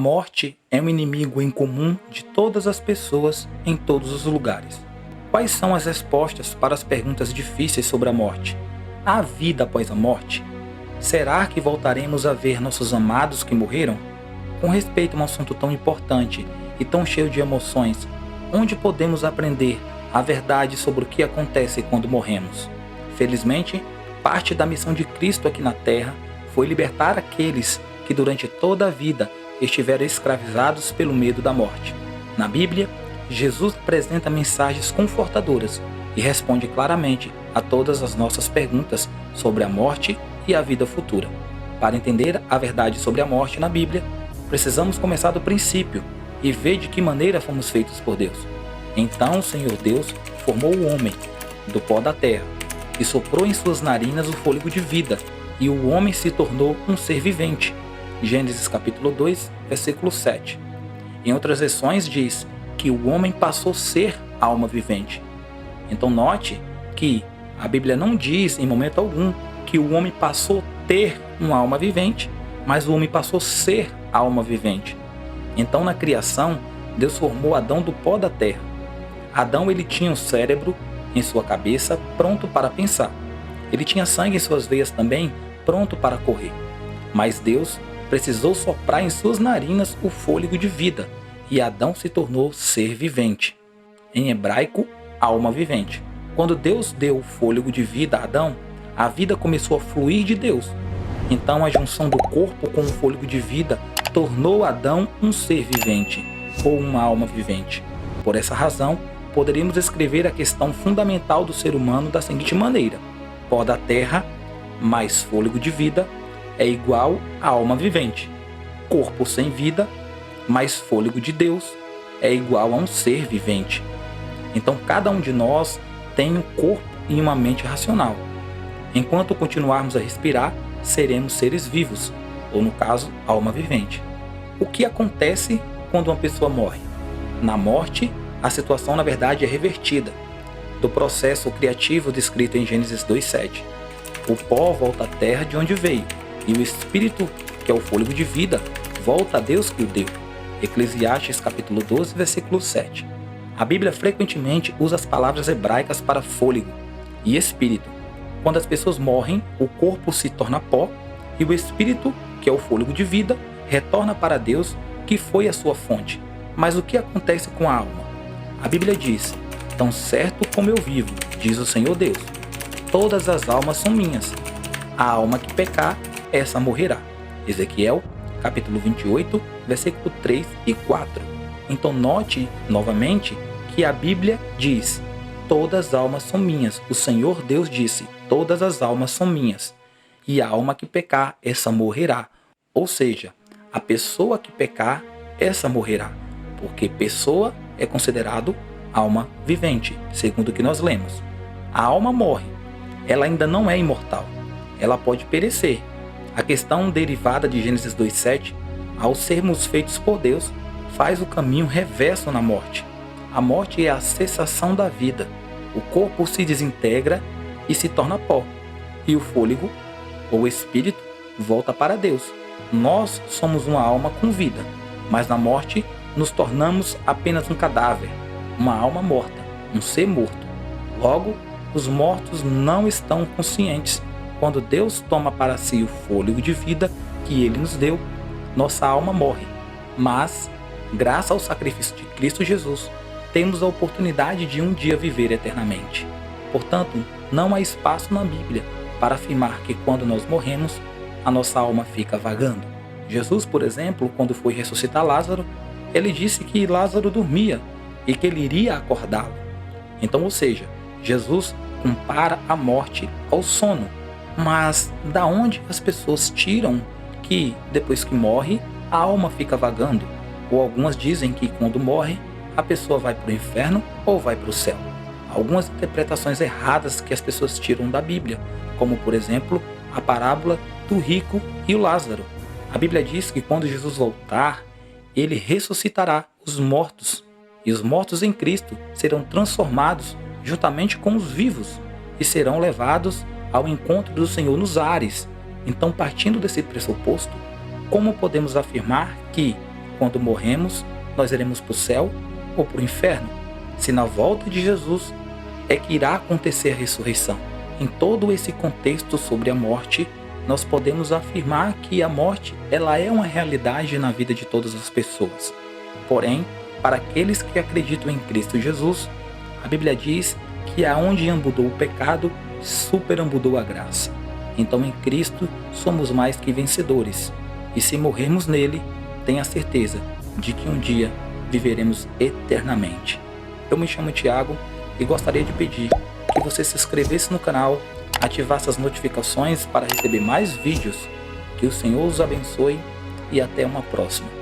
morte é um inimigo em comum de todas as pessoas em todos os lugares. Quais são as respostas para as perguntas difíceis sobre a morte? Há vida após a morte? Será que voltaremos a ver nossos amados que morreram? Com respeito a um assunto tão importante e tão cheio de emoções, onde podemos aprender a verdade sobre o que acontece quando morremos? Felizmente, parte da missão de Cristo aqui na Terra foi libertar aqueles que durante toda a vida estiveram escravizados pelo medo da morte. Na Bíblia, Jesus apresenta mensagens confortadoras e responde claramente a todas as nossas perguntas sobre a morte e a vida futura. Para entender a verdade sobre a morte na Bíblia, precisamos começar do princípio e ver de que maneira fomos feitos por Deus. Então o Senhor Deus formou o homem do pó da terra e soprou em suas narinas o fôlego de vida, e o homem se tornou um ser vivente. Gênesis capítulo 2, versículo 7. Em outras versões diz que o homem passou a ser alma vivente. Então note que a Bíblia não diz em momento algum que o homem passou a ter uma alma vivente, mas o homem passou a ser alma vivente. Então na criação, Deus formou Adão do pó da terra. Adão ele tinha um cérebro em sua cabeça pronto para pensar. Ele tinha sangue em suas veias também, pronto para correr. Mas Deus precisou soprar em suas narinas o fôlego de vida, e Adão se tornou ser vivente. Em hebraico, alma vivente. Quando Deus deu o fôlego de vida a Adão, a vida começou a fluir de Deus. Então a junção do corpo com o fôlego de vida tornou Adão um ser vivente, ou uma alma vivente. Por essa razão, poderíamos escrever a questão fundamental do ser humano da seguinte maneira: pó da terra mais fôlego de vida é igual a alma vivente. Corpo sem vida mais fôlego de Deus é igual a um ser vivente. Então cada um de nós tem um corpo e uma mente racional. Enquanto continuarmos a respirar, seremos seres vivos, ou no caso, alma vivente. O que acontece quando uma pessoa morre? Na morte, a situação na verdade é revertida do processo criativo descrito em Gênesis 2:7. O pó volta à terra de onde veio, e o espírito, que é o fôlego de vida, volta a Deus que o deu. Eclesiastes capítulo 12, versículo 7. A Bíblia frequentemente usa as palavras hebraicas para fôlego e espírito. Quando as pessoas morrem, o corpo se torna pó e o espírito, que é o fôlego de vida, retorna para Deus, que foi a sua fonte. Mas o que acontece com a alma? A Bíblia diz: tão certo como eu vivo, diz o Senhor Deus, todas as almas são minhas. A alma que pecar, essa morrerá. Ezequiel, capítulo 28, versículo 3 e 4. Então note, novamente, que a Bíblia diz: todas as almas são minhas. O Senhor Deus disse: todas as almas são minhas. E a alma que pecar, essa morrerá. Ou seja, a pessoa que pecar, essa morrerá. Porque pessoa é considerado alma vivente, segundo o que nós lemos. A alma morre. Ela ainda não é imortal. Ela pode perecer. A questão derivada de Gênesis 2:7, ao sermos feitos por Deus, faz o caminho reverso na morte. A morte é a cessação da vida. O corpo se desintegra e se torna pó. E o fôlego, ou espírito, volta para Deus. Nós somos uma alma com vida, mas na morte nos tornamos apenas um cadáver, uma alma morta, um ser morto. Logo, os mortos não estão conscientes. Quando Deus toma para si o fôlego de vida que Ele nos deu, nossa alma morre. Mas, graças ao sacrifício de Cristo Jesus, temos a oportunidade de um dia viver eternamente. Portanto, não há espaço na Bíblia para afirmar que quando nós morremos, a nossa alma fica vagando. Jesus, por exemplo, quando foi ressuscitar Lázaro, ele disse que Lázaro dormia e que ele iria acordá-lo. Então, ou seja, Jesus compara a morte ao sono. Mas da onde as pessoas tiram que depois que morre, a alma fica vagando? Ou algumas dizem que quando morre, a pessoa vai para o inferno ou vai para o céu. Algumas interpretações erradas que as pessoas tiram da Bíblia, como por exemplo, a parábola do rico e o Lázaro. A Bíblia diz que quando Jesus voltar, ele ressuscitará os mortos, e os mortos em Cristo serão transformados juntamente com os vivos e serão levados ao encontro do Senhor nos ares. Então, partindo desse pressuposto, como podemos afirmar que quando morremos, nós iremos para o céu ou para o inferno? Se na volta de Jesus é que irá acontecer a ressurreição. Em todo esse contexto sobre a morte, nós podemos afirmar que a morte ela é uma realidade na vida de todas as pessoas. Porém, para aqueles que acreditam em Cristo Jesus, a Bíblia diz que aonde abundou o pecado, superabundou a graça. Então em Cristo somos mais que vencedores. E se morrermos nele, tenha certeza de que um dia viveremos eternamente. Eu me chamo Tiago e gostaria de pedir que você se inscrevesse no canal, ativasse as notificações para receber mais vídeos. Que o Senhor os abençoe e até uma próxima.